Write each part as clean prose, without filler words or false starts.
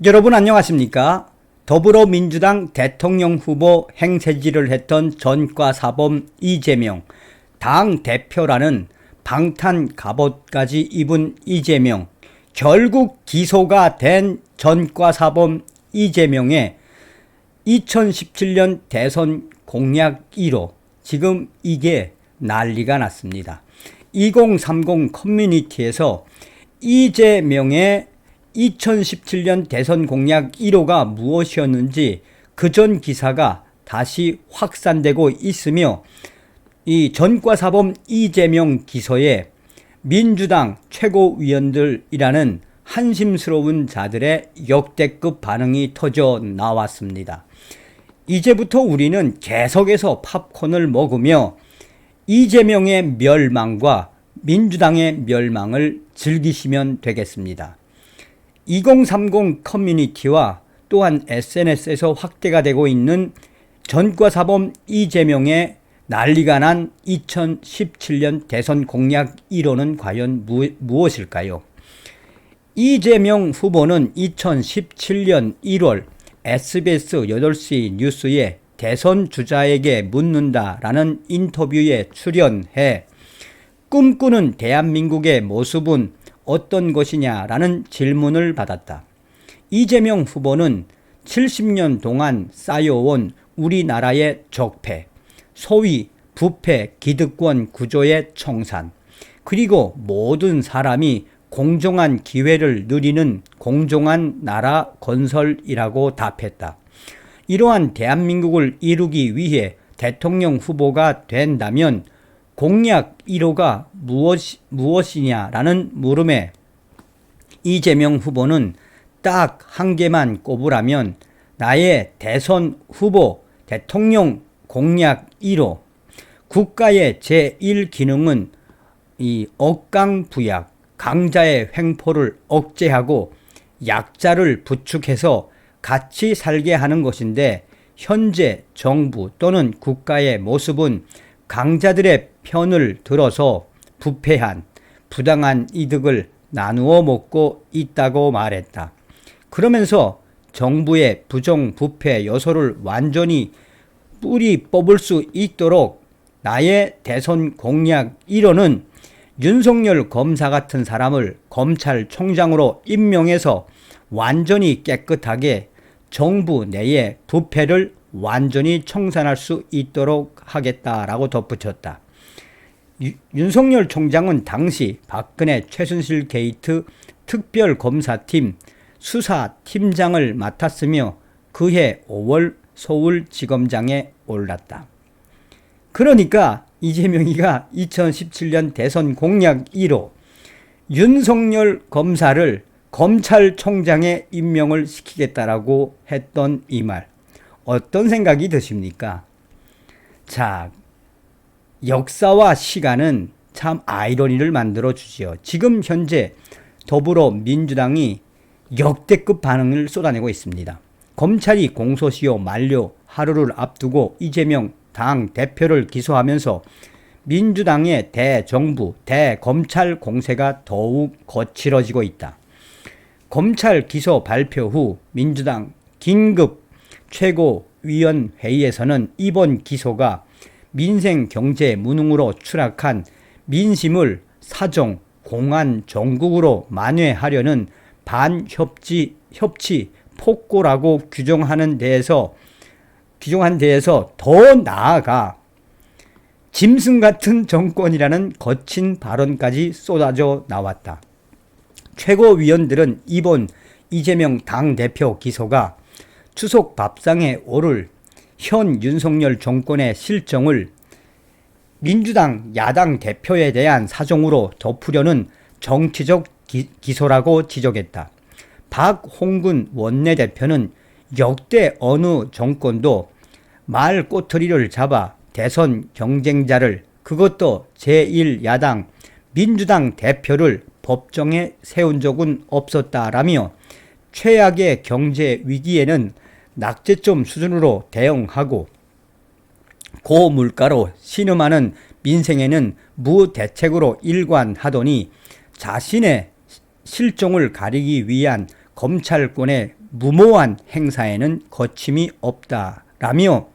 여러분 안녕하십니까? 더불어민주당 대통령 후보 행세지를 했던 전과사범 이재명, 당 대표라는 방탄 갑옷까지 입은 이재명, 결국 기소가 된 전과사범 이재명의 2017년 대선 공약 1호, 지금 이게 난리가 났습니다. 2030 커뮤니티에서 이재명의 2017년 대선 공약 1호가 무엇이었는지 그전 기사가 다시 확산되고 있으며, 이 전과사범 이재명 기소에 민주당 최고위원들이라는 한심스러운 자들의 역대급 반응이 터져 나왔습니다. 이제부터 우리는 계속해서 팝콘을 먹으며 이재명의 멸망과 민주당의 멸망을 즐기시면 되겠습니다. 2030 커뮤니티와 또한 SNS에서 확대가 되고 있는 전과사범 이재명의 난리가 난 2017년 대선 공약 1호는 과연 무엇일까요? 이재명 후보는 2017년 1월 SBS 8시 뉴스에 대선 주자에게 묻는다라는 인터뷰에 출연해 꿈꾸는 대한민국의 모습은 어떤 것이냐라는 질문을 받았다. 이재명 후보는 70년 동안 쌓여온 우리나라의 적폐, 소위 부패 기득권 구조의 청산, 그리고 모든 사람이 공정한 기회를 누리는 공정한 나라 건설이라고 답했다. 이러한 대한민국을 이루기 위해 대통령 후보가 된다면 공약 1호가 무엇이냐라는 물음에 이재명 후보는 딱 한 개만 꼽으라면 나의 대선 후보 대통령 공약 1호, 국가의 제1기능은 이 억강부약, 강자의 횡포를 억제하고 약자를 부축해서 같이 살게 하는 것인데, 현재 정부 또는 국가의 모습은 강자들의 편을 들어서 부패한 부당한 이득을 나누어 먹고 있다고 말했다. 그러면서 정부의 부정부패 요소를 완전히 뿌리 뽑을 수 있도록 나의 대선 공약 1호는 윤석열 검사 같은 사람을 검찰총장으로 임명해서 완전히 깨끗하게 정부 내의 부패를 완전히 청산할 수 있도록 하겠다라고 덧붙였다. 윤석열 총장은 당시 박근혜 최순실 게이트 특별검사팀 수사팀장을 맡았으며 그해 5월 서울지검장에 올랐다. 그러니까 이재명이가 2017년 대선 공약 1호 윤석열 검사를 검찰총장에 임명을 시키겠다라고 했던 이 말, 어떤 생각이 드십니까? 자, 역사와 시간은 참 아이러니를 만들어 주지요. 지금 현재 더불어민주당이 역대급 반응을 쏟아내고 있습니다. 검찰이 공소시효 만료 하루를 앞두고 이재명 당 대표를 기소하면서 민주당의 대정부, 대검찰 공세가 더욱 거칠어지고 있다. 검찰 기소 발표 후 민주당 긴급 최고위원회의에서는 이번 기소가 민생 경제 무능으로 추락한 민심을 사정 공안 정국으로 만회하려는 반협치 폭고라고 규정한 데에서 더 나아가 짐승 같은 정권이라는 거친 발언까지 쏟아져 나왔다. 최고위원들은 이번 이재명 당대표 기소가 추석 밥상에 오를 현 윤석열 정권의 실정을 민주당 야당 대표에 대한 사정으로 덮으려는 정치적 기소라고 지적했다. 박홍근 원내대표는 역대 어느 정권도 말 꼬투리를 잡아 대선 경쟁자를, 그것도 제1야당 민주당 대표를 법정에 세운 적은 없었다라며 최악의 경제 위기에는 낙제점 수준으로 대응하고 고물가로 신음하는 민생에는 무대책으로 일관하더니 자신의 실종을 가리기 위한 검찰권의 무모한 행사에는 거침이 없다라며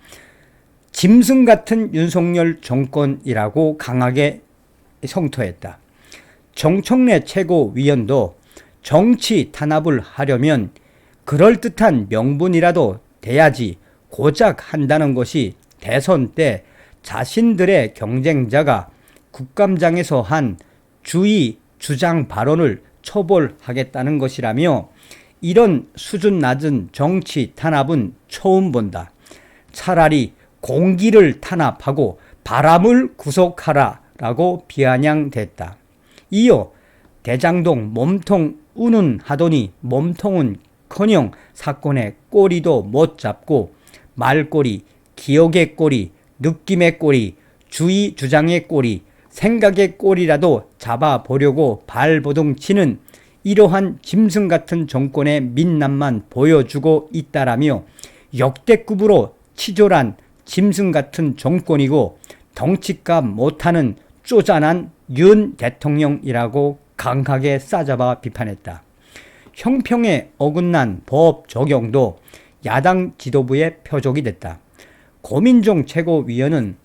짐승 같은 윤석열 정권이라고 강하게 성토했다. 정청래 최고위원도 정치 탄압을 하려면 그럴듯한 명분이라도 돼야지 고작 한다는 것이 대선 때 자신들의 경쟁자가 국감장에서 한 주의 주장 발언을 처벌하겠다는 것이라며 이런 수준 낮은 정치 탄압은 처음 본다. 차라리 공기를 탄압하고 바람을 구속하라라고 비아냥댔다. 이어 대장동 몸통 운운하더니 몸통은커녕 사건의 꼬리도 못 잡고 말꼬리, 기억의 꼬리, 느낌의 꼬리, 주의 주장의 꼬리, 생각의 꼬리라도 잡아보려고 발버둥 치는 이러한 짐승 같은 정권의 민낯만 보여주고 있다라며 역대급으로 치졸한 짐승 같은 정권이고 덩치값 못하는 쪼잔한 윤 대통령이라고 강하게 싸잡아 비판했다. 형평에 어긋난 법 적용도 야당 지도부의 표적이 됐다. 고민정 최고위원은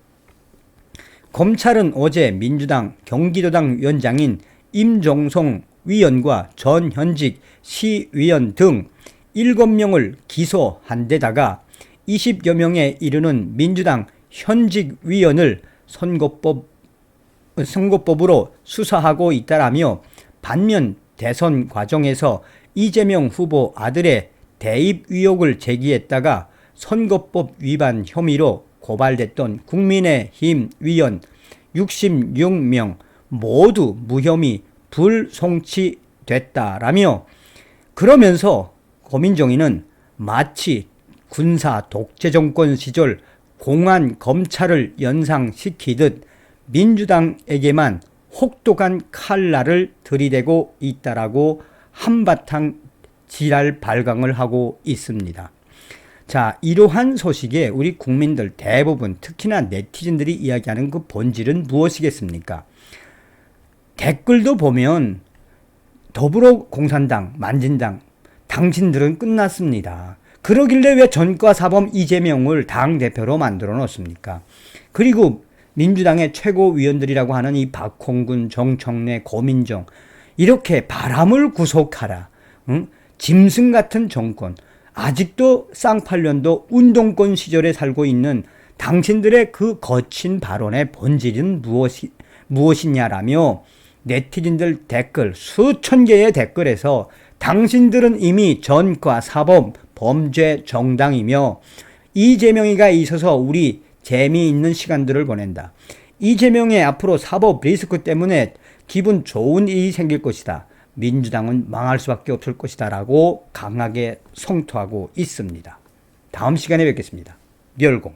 검찰은 어제 민주당 경기도당 위원장인 임종성 위원과 전 현직 시위원 등 7명을 기소한 데다가 20여 명에 이르는 민주당 현직 위원을 선거법으로 수사하고 있다라며 반면 대선 과정에서 이재명 후보 아들의 대입 의혹을 제기했다가 선거법 위반 혐의로 고발됐던 국민의힘 위원 66명 모두 무혐의 불송치됐다라며 그러면서 고민정의는 마치 군사 독재 정권 시절 공안 검찰을 연상시키듯 민주당에게만 혹독한 칼날을 들이대고 있다라고 한바탕 지랄 발광을 하고 있습니다. 자, 이러한 소식에 우리 국민들 대부분 특히나 네티즌들이 이야기하는 그 본질은 무엇이겠습니까? 댓글도 보면 더불어공산당, 만진당 당신들은 끝났습니다. 그러길래 왜 전과사범 이재명을 당대표로 만들어 놓습니까? 그리고 민주당의 최고위원들이라고 하는 이 박홍근, 정청래, 고민정 이렇게 바람을 구속하라. 응? 짐승 같은 정권. 아직도 쌍팔년도 운동권 시절에 살고 있는 당신들의 그 거친 발언의 본질은 무엇이냐라며 네티즌들 댓글 수천 개의 댓글에서 당신들은 이미 전과 사범 범죄 정당이며 이재명이가 있어서 우리 재미있는 시간들을 보낸다. 이재명의 앞으로 사법 리스크 때문에 기분 좋은 일이 생길 것이다. 민주당은 망할 수밖에 없을 것이다 라고 강하게 성토하고 있습니다. 다음 시간에 뵙겠습니다. 멸공.